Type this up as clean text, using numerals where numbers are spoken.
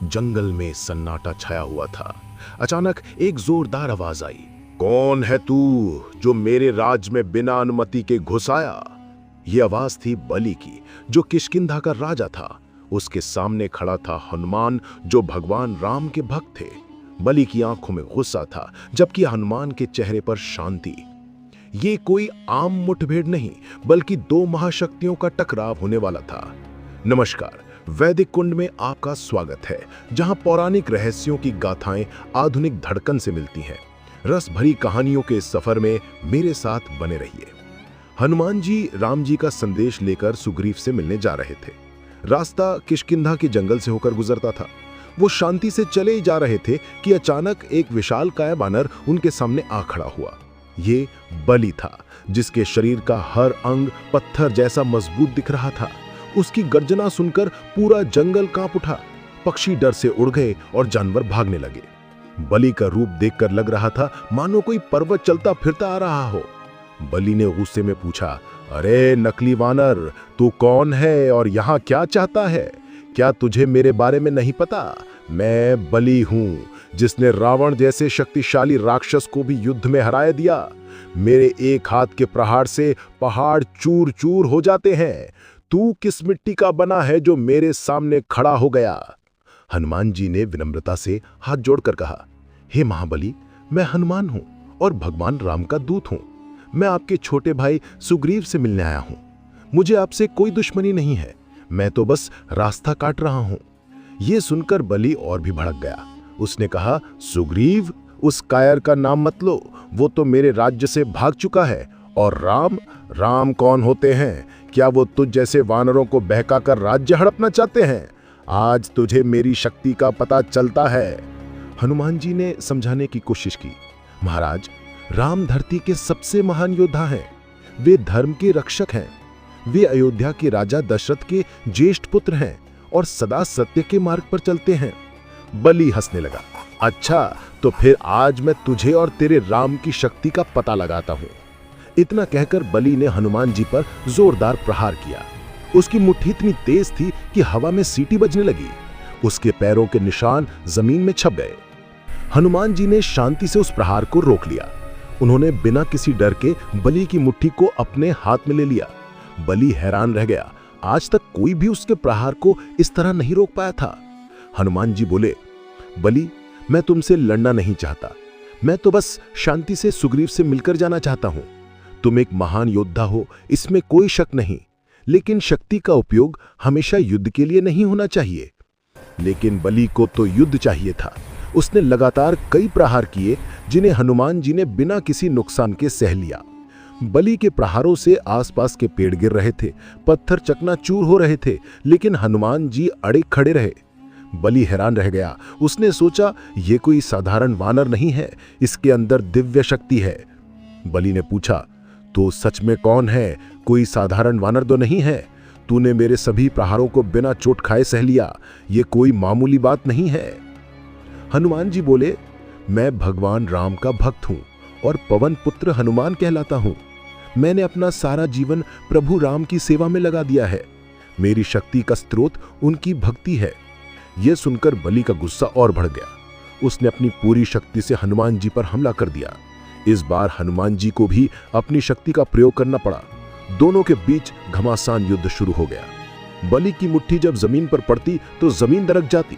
जंगल में सन्नाटा छाया हुआ था। अचानक एक जोरदार आवाज आई। कौन है तू जो मेरे राज में बिना अनुमति के घुस आया? यह आवाज थी बलि की, जो किष्किंधा का राजा था। उसके सामने खड़ा था हनुमान, जो भगवान राम के भक्त थे। बलि की आंखों में गुस्सा था, जबकि हनुमान के चेहरे पर शांति। ये कोई आम मुठभेड़ नहीं, बल्कि दो महाशक्तियों का टकराव होने वाला था। नमस्कार, वैदिक कुंड में आपका स्वागत है, जहां पौराणिक रहस्यों की गाथाएं आधुनिक धड़कन से मिलती हैं। रस भरी कहानियों के इस सफर में मेरे साथ बने रहिए। हनुमान जी राम जी का संदेश लेकर सुग्रीव से मिलने जा रहे थे। रास्ता किष्किंधा के जंगल से होकर गुजरता था। वो शांति से चले ही जा रहे थे कि अचानक एक विशालकाय बानर उनके सामने आ खड़ा हुआ। ये बलि था, जिसके शरीर का हर अंग पत्थर जैसा मजबूत दिख रहा था। उसकी गर्जना सुनकर पूरा जंगल कांप उठा। पक्षी डर से उड़ गए और जानवर भागने लगे। बलि का रूप देखकर लग रहा था मानो कोई पर्वत चलता फिरता आ रहा हो। बलि ने गुस्से में पूछा, अरे नकली वानर, तू कौन है और यहाँ क्या चाहता है? क्या तुझे मेरे बारे में नहीं पता? मैं बलि हूं, जिसने रावण जैसे शक्तिशाली राक्षस को भी युद्ध में हराया दिया। मेरे एक हाथ के प्रहार से पहाड़ चूर चूर हो जाते हैं। तू किस मिट्टी का बना है जो मेरे सामने खड़ा हो गया? हनुमान जी ने विनम्रता से हाथ जोड़कर कहा, हे महाबली, मैं हनुमान हूं और भगवान राम का दूत हूं। मैं आपके छोटे भाई सुग्रीव से मिलने आया हूं। मुझे आपसे कोई दुश्मनी नहीं है, मैं तो बस रास्ता काट रहा हूं। यह सुनकर बलि और भी भड़क गया। उसने कहा, सुग्रीव, उस कायर का नाम मत लो, वो तो मेरे राज्य से भाग चुका है। और राम कौन होते हैं? क्या वो तुझ जैसे वानरों को बहकाकर राज्य हड़पना चाहते हैं? आज तुझे मेरी शक्ति का पता चलता है। हनुमान जी ने समझाने की कोशिश की, महाराज, राम धरती के सबसे महान योद्धा हैं। वे धर्म के रक्षक हैं। वे अयोध्या के राजा दशरथ के ज्येष्ठ पुत्र हैं और सदा सत्य के मार्ग पर चलते हैं। बलि हंसने लगा, अच्छा, तो फिर आज मैं तुझे और तेरे राम की शक्ति का पता लगाता हूं। इतना कहकर बलि ने हनुमान जी पर जोरदार प्रहार किया। उसकी मुट्ठी इतनी तेज थी कि हवा में सीटी बजने लगी। उसके पैरों के निशान जमीन में छप गए। हनुमान जी ने शांति से उस प्रहार को रोक लिया। उन्होंने बिना किसी डर के बलि की मुट्ठी को अपने हाथ में ले लिया। बलि हैरान रह गया। आज तक कोई भी उसके प्रहार को इस तरह नहीं रोक पाया था। हनुमान जी बोले, बलि, मैं तुमसे लड़ना नहीं चाहता। मैं तो बस शांति से सुग्रीव से मिलकर जाना चाहता हूं। तुम एक महान योद्धा हो, इसमें कोई शक नहीं, लेकिन शक्ति का उपयोग हमेशा युद्ध के लिए नहीं होना चाहिए। लेकिन बलि को तो युद्ध चाहिए था। उसने लगातार कई प्रहार किए, जिन्हें हनुमान जी ने बिना किसी नुकसान के सह लिया। बलि के प्रहारों से आसपास के पेड़ गिर रहे थे, पत्थर चकनाचूर हो रहे थे, लेकिन हनुमान जी अड़े खड़े रहे। बलि हैरान रह गया। उसने सोचा, यह कोई साधारण वानर नहीं है, इसके अंदर दिव्य शक्ति है। बलि ने पूछा, तो सच में कौन है? कोई साधारण वानर तो नहीं है। तूने मेरे सभी प्रहारों को बिना चोट खाए सह लिया। यह कोई मामूली बात नहीं है। हनुमान जी बोले, मैं भगवान राम का भक्त हूं और पवन पुत्र हनुमान कहलाता हूं। मैंने अपना सारा जीवन प्रभु राम की सेवा में लगा दिया है। मेरी शक्ति का स्रोत उनकी भक्ति है। यह सुनकर बलि का गुस्सा और बढ़ गया। उसने अपनी पूरी शक्ति से हनुमान जी पर हमला कर दिया। इस बार हनुमान जी को भी अपनी शक्ति का प्रयोग करना पड़ा। दोनों के बीच घमासान युद्ध शुरू हो गया। बलि की मुट्ठी जब जमीन पर पड़ती तो जमीन दरक जाती।